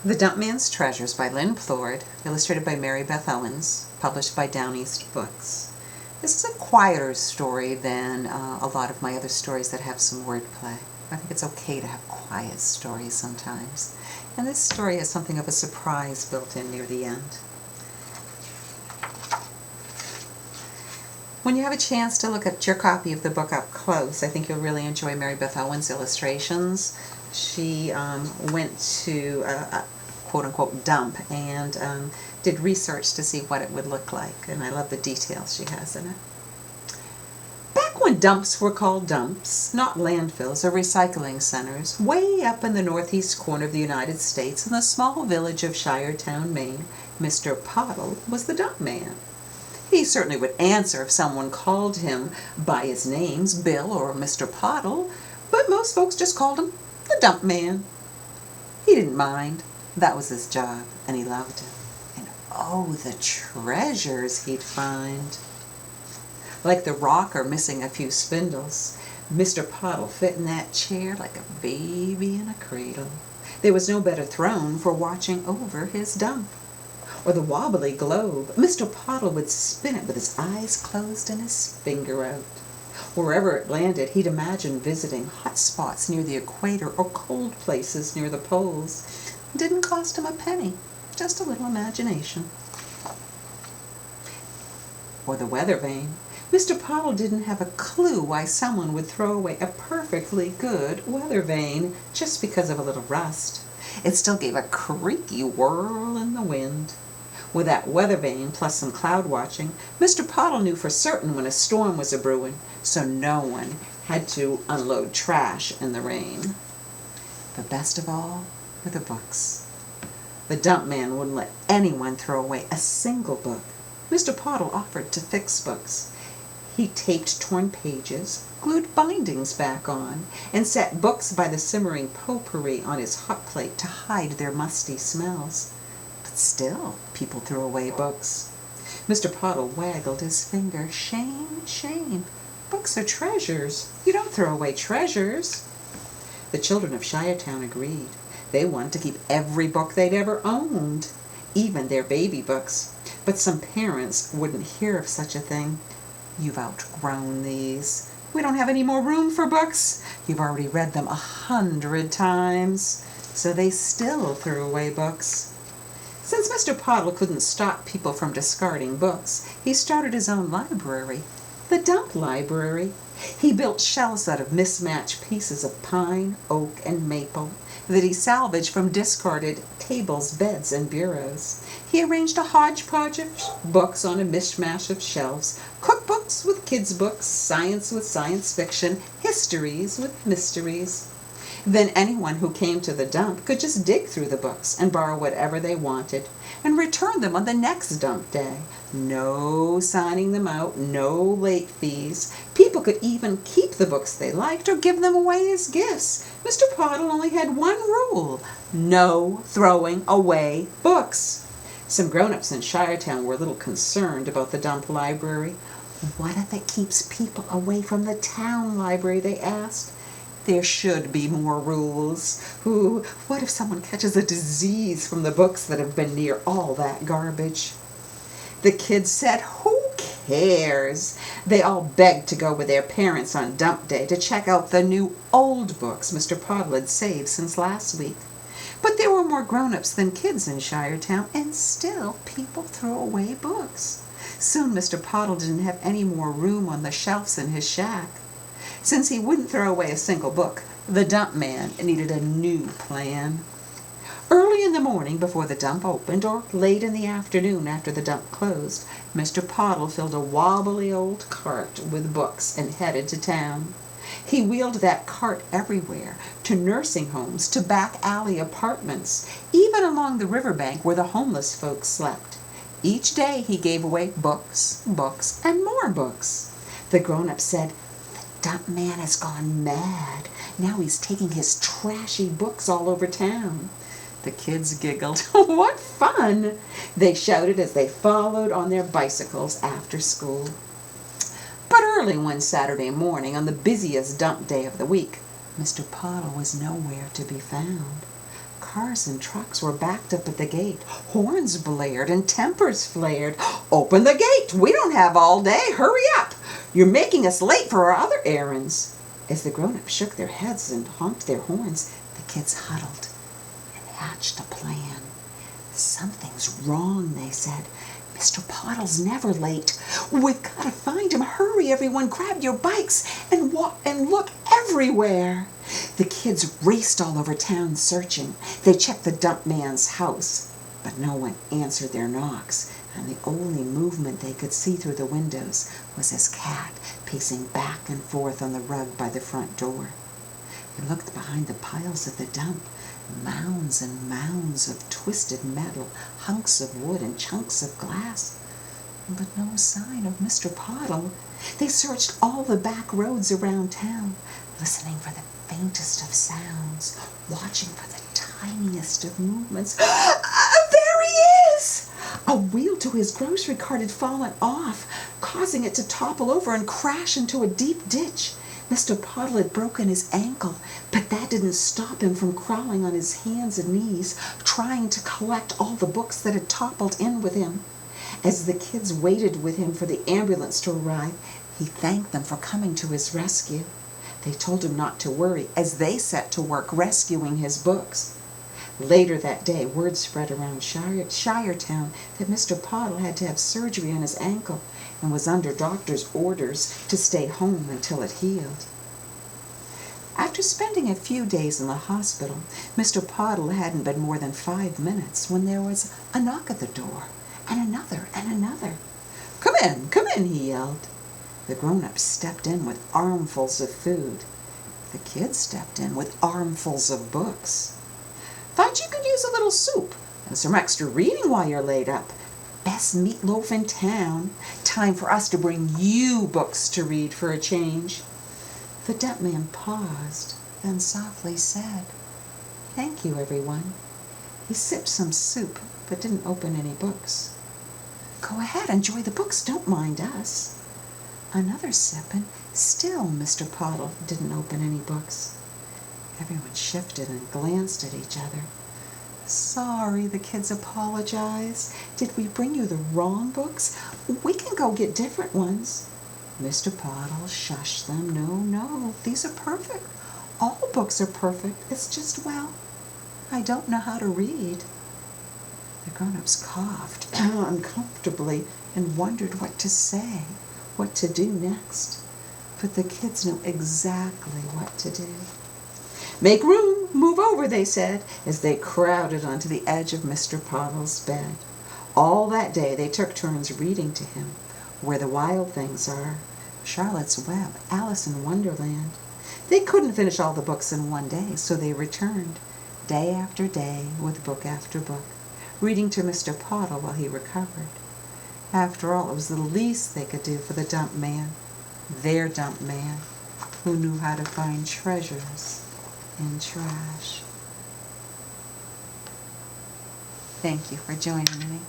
The Dump Man's Treasures by Lynn Plourde, illustrated by Mary Beth Owens, published by Down East Books. This is a quieter story than a lot of my other stories that have some wordplay. I think it's okay to have quiet stories sometimes. And this story has something of a surprise built in near the end. When you have a chance to look at your copy of the book up close, I think you'll really enjoy Mary Beth Owens' illustrations. She went to a quote-unquote dump and did research to see what it would look like, and I love the details she has in it. Back when dumps were called dumps, not landfills or recycling centers, way up in the northeast corner of the United States in the small village of Shiretown, Maine, Mr. Puddle was the dump man. He certainly would answer if someone called him by his names, Bill or Mr. Puddle, but most folks just called him the dump man. He didn't mind. That was his job, and he loved it. And oh, the treasures he'd find. Like the rocker missing a few spindles, Mr. Puddle fit in that chair like a baby in a cradle. There was no better throne for watching over his dump. Or the wobbly globe, Mr. Puddle would spin it with his eyes closed and his finger out. Wherever it landed, he'd imagine visiting hot spots near the equator or cold places near the poles. It didn't cost him a penny, just a little imagination. Or the weather vane. Mr. Puddle didn't have a clue why someone would throw away a perfectly good weather vane just because of a little rust. It still gave a creaky whirl in the wind. With that weather vane plus some cloud watching, Mr. Puddle knew for certain when a storm was a-brewing, so no one had to unload trash in the rain. But best of all were the books. The dump man wouldn't let anyone throw away a single book. Mr. Puddle offered to fix books. He taped torn pages, glued bindings back on, and set books by the simmering potpourri on his hot plate to hide their musty smells. But still, people threw away books. Mr. Puddle waggled his finger. Shame, shame. Books are treasures. You don't throw away treasures. The children of Shiretown agreed. They wanted to keep every book they'd ever owned, even their baby books. But some parents wouldn't hear of such a thing. You've outgrown these. We don't have any more room for books. You've already read them 100 times. So they still threw away books. Since Mr. Puddle couldn't stop people from discarding books, he started his own library, the Dump Library. He built shelves out of mismatched pieces of pine, oak, and maple that he salvaged from discarded tables, beds, and bureaus. He arranged a hodgepodge of books on a mishmash of shelves, cookbooks with kids' books, science with science fiction, histories with mysteries. Then anyone who came to the dump could just dig through the books and borrow whatever they wanted and return them on the next dump day. No signing them out, no late fees. People could even keep the books they liked or give them away as gifts. Mr. Puddle only had one rule: no throwing away books. Some grown-ups in Shiretown were a little concerned about the dump library. What if it keeps people away from the town library, they asked. There should be more rules. What if someone catches a disease from the books that have been near all that garbage? The kids said, who cares? They all begged to go with their parents on dump day to check out the new old books Mr. Puddle had saved since last week. But there were more grown-ups than kids in Shiretown, and still people threw away books. Soon Mr. Puddle didn't have any more room on the shelves in his shack. Since he wouldn't throw away a single book, the dump man needed a new plan. Early in the morning before the dump opened, or late in the afternoon after the dump closed, Mr. Puddle filled a wobbly old cart with books and headed to town. He wheeled that cart everywhere, to nursing homes, to back alley apartments, even along the riverbank where the homeless folks slept. Each day he gave away books, books, and more books. The grown-ups said, "Dump man has gone mad. Now he's taking his trashy books all over town." The kids giggled. What fun! They shouted as they followed on their bicycles after school. But early one Saturday morning, on the busiest dump day of the week, Mr. Puddle was nowhere to be found. cars and trucks were backed up at the gate. Horns blared and tempers flared. "Open the gate! We don't have all day! Hurry up! You're making us late for our other errands!" As the grown-ups shook their heads and honked their horns, the kids huddled and hatched a plan. "Something's wrong," they said. "Mr. Puddle's never late. We've got to find him. Hurry, everyone, grab your bikes and walk and look everywhere." The kids raced all over town searching. They checked the dump man's house, but no one answered their knocks, and the only movement they could see through the windows was his cat pacing back and forth on the rug by the front door. They looked behind the piles at the dump. Mounds and mounds of twisted metal, hunks of wood, and chunks of glass. But no sign of Mr. Puddle. They searched all the back roads around town, listening for the faintest of sounds, watching for the tiniest of movements. There he is! A wheel to his grocery cart had fallen off, causing it to topple over and crash into a deep ditch. Mr. Puddle had broken his ankle, but that didn't stop him from crawling on his hands and knees, trying to collect all the books that had toppled in with him. As the kids waited with him for the ambulance to arrive, he thanked them for coming to his rescue. They told him not to worry as they set to work rescuing his books. Later that day, word spread around Shiretown that Mr. Puddle had to have surgery on his ankle and was under doctor's orders to stay home until it healed. After spending a few days in the hospital, Mr. Puddle hadn't been more than 5 minutes when there was a knock at the door, and another and another. Come in," he yelled. The grown-ups stepped in with armfuls of food. The kids stepped in with armfuls of books. "Thought you could use a little soup and some extra reading while you're laid up. Best meatloaf in town. Time for us to bring you books to read for a change." The dump man paused, then softly said, "Thank you, everyone." He sipped some soup, but didn't open any books. "Go ahead, enjoy the books, don't mind us." Another sip, and still Mr. Puddle didn't open any books. Everyone shifted and glanced at each other. "Sorry," the kids apologized. "Did we bring you the wrong books? We can go get different ones." Mr. Puddle shushed them. No, these are perfect. All books are perfect. It's just, well, I don't know how to read." The grown-ups coughed uncomfortably and wondered what to say, what to do next. But the kids knew exactly what to do. "Make room, move over," they said, as they crowded onto the edge of Mr. Puddle's bed. All that day they took turns reading to him Where the Wild Things Are, Charlotte's Web, Alice in Wonderland. They couldn't finish all the books in one day, so they returned, day after day, with book after book, reading to Mr. Puddle while he recovered. After all, it was the least they could do for the dump man, their dump man, who knew how to find treasures in trash. Thank you for joining me.